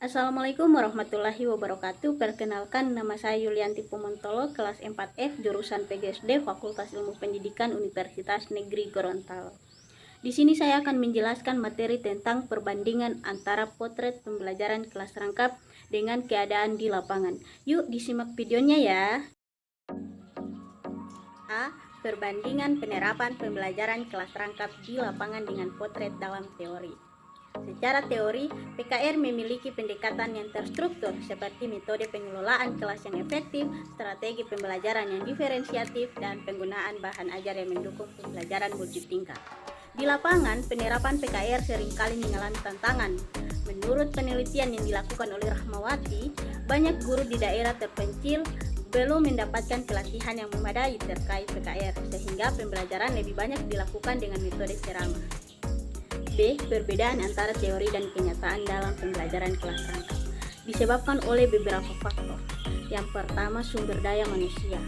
Assalamualaikum warahmatullahi wabarakatuh. Perkenalkan, nama saya Yulianti Pumontolo, kelas 4F, jurusan PGSD, Fakultas Ilmu Pendidikan Universitas Negeri Gorontalo. Di sini saya akan menjelaskan materi tentang perbandingan antara potret pembelajaran kelas rangkap dengan keadaan di lapangan. Yuk disimak videonya ya. A. Perbandingan penerapan pembelajaran kelas rangkap di lapangan dengan potret dalam teori. Secara teori, PKR memiliki pendekatan yang terstruktur seperti metode pengelolaan kelas yang efektif, strategi pembelajaran yang diferensiatif, dan penggunaan bahan ajar yang mendukung pembelajaran multitingkat. Di lapangan, penerapan PKR seringkali mengalami tantangan. Menurut penelitian yang dilakukan oleh Rahmawati, banyak guru di daerah terpencil belum mendapatkan pelatihan yang memadai terkait PKR, sehingga pembelajaran lebih banyak dilakukan dengan metode ceramah. B. Perbedaan antara teori dan kenyataan dalam pembelajaran kelas rangkap disebabkan oleh beberapa faktor. Yang pertama, sumber daya manusia.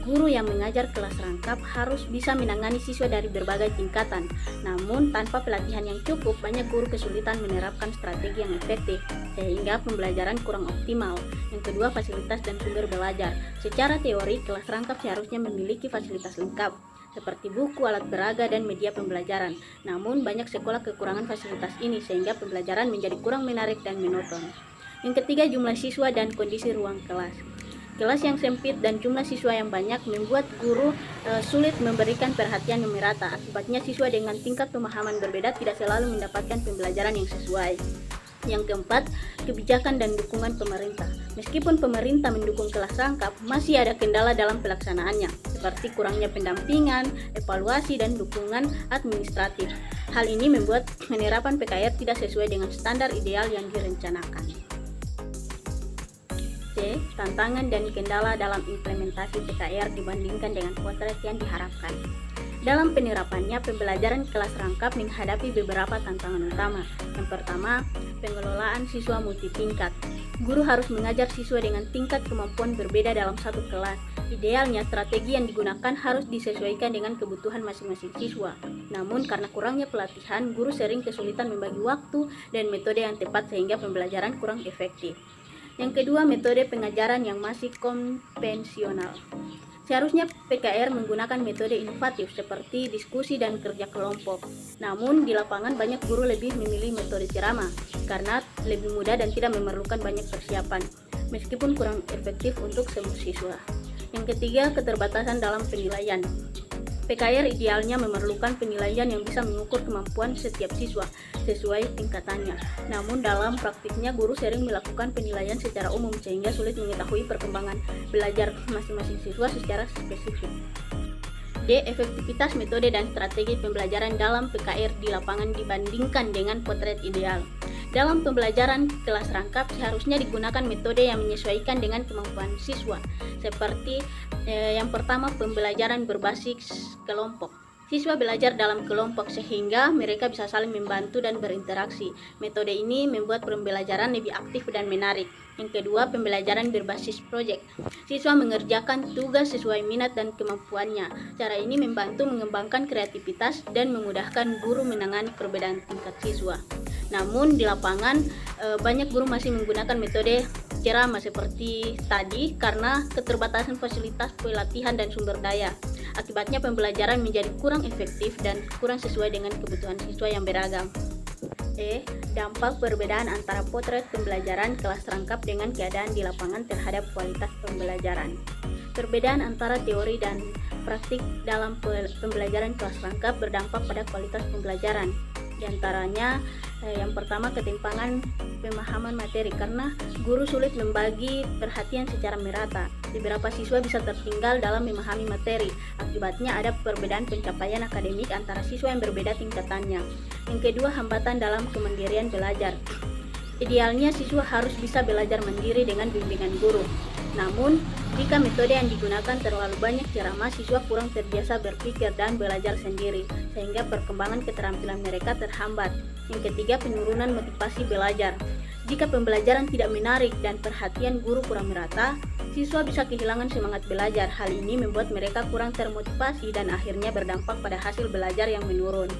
Guru yang mengajar kelas rangkap harus bisa menangani siswa dari berbagai tingkatan. Namun, tanpa pelatihan yang cukup, banyak guru kesulitan menerapkan strategi yang efektif, sehingga pembelajaran kurang optimal. Yang kedua, fasilitas dan sumber belajar. Secara teori, kelas rangkap seharusnya memiliki fasilitas lengkap, seperti buku, alat peraga, dan media pembelajaran. Namun, banyak sekolah kekurangan fasilitas ini sehingga pembelajaran menjadi kurang menarik dan monoton. Yang ketiga, jumlah siswa dan kondisi ruang kelas. Kelas yang sempit dan jumlah siswa yang banyak membuat guru sulit memberikan perhatian yang merata. Akibatnya, siswa dengan tingkat pemahaman berbeda tidak selalu mendapatkan pembelajaran yang sesuai. Yang keempat, kebijakan dan dukungan pemerintah. Meskipun pemerintah mendukung kelas rangkap, masih ada kendala dalam pelaksanaannya, seperti kurangnya pendampingan, evaluasi, dan dukungan administratif. Hal ini membuat penerapan PKR tidak sesuai dengan standar ideal yang direncanakan. C. Tantangan dan kendala dalam implementasi PKR dibandingkan dengan potret yang diharapkan. Dalam penerapannya, pembelajaran kelas rangkap menghadapi beberapa tantangan utama. Yang pertama, pengelolaan siswa multitingkat. Guru harus mengajar siswa dengan tingkat kemampuan berbeda dalam satu kelas. Idealnya, strategi yang digunakan harus disesuaikan dengan kebutuhan masing-masing siswa. Namun, karena kurangnya pelatihan, guru sering kesulitan membagi waktu dan metode yang tepat sehingga pembelajaran kurang efektif. Yang kedua, metode pengajaran yang masih konvensional. Seharusnya PKR menggunakan metode inovatif seperti diskusi dan kerja kelompok. Namun di lapangan banyak guru lebih memilih metode ceramah karena lebih mudah dan tidak memerlukan banyak persiapan, meskipun kurang efektif untuk semua siswa. Yang ketiga, keterbatasan dalam penilaian. PKR idealnya memerlukan penilaian yang bisa mengukur kemampuan setiap siswa sesuai tingkatannya. Namun dalam praktiknya guru sering melakukan penilaian secara umum sehingga sulit mengetahui perkembangan belajar masing-masing siswa secara spesifik. D. Efektivitas metode dan strategi pembelajaran dalam PKR di lapangan dibandingkan dengan potret ideal. Dalam pembelajaran kelas rangkap seharusnya digunakan metode yang menyesuaikan dengan kemampuan siswa, seperti yang pertama, pembelajaran berbasis kelompok. Siswa belajar dalam kelompok sehingga mereka bisa saling membantu dan berinteraksi. Metode ini membuat pembelajaran lebih aktif dan menarik. Yang kedua, pembelajaran berbasis proyek. Siswa mengerjakan tugas sesuai minat dan kemampuannya. Cara ini membantu mengembangkan kreativitas dan memudahkan guru menangani perbedaan tingkat siswa. Namun di lapangan banyak guru masih menggunakan metode ceramah seperti tadi karena keterbatasan fasilitas pelatihan dan sumber daya. Akibatnya pembelajaran menjadi kurang efektif dan kurang sesuai dengan kebutuhan siswa yang beragam. E. Dampak perbedaan antara potret pembelajaran kelas rangkap dengan keadaan di lapangan terhadap kualitas pembelajaran. Perbedaan antara teori dan praktik dalam pembelajaran kelas rangkap berdampak pada kualitas pembelajaran. Di antaranya, yang pertama, ketimpangan pemahaman materi karena guru sulit membagi perhatian secara merata. Beberapa siswa bisa tertinggal dalam memahami materi. Akibatnya ada perbedaan pencapaian akademik antara siswa yang berbeda tingkatannya. Yang kedua, hambatan dalam kemandirian belajar. Idealnya siswa harus bisa belajar mandiri dengan bimbingan guru. Namun, jika metode yang digunakan terlalu banyak ceramah, siswa kurang terbiasa berpikir dan belajar sendiri, sehingga perkembangan keterampilan mereka terhambat. Yang ketiga, penurunan motivasi belajar. Jika pembelajaran tidak menarik dan perhatian guru kurang merata, siswa bisa kehilangan semangat belajar. Hal ini membuat mereka kurang termotivasi dan akhirnya berdampak pada hasil belajar yang menurun.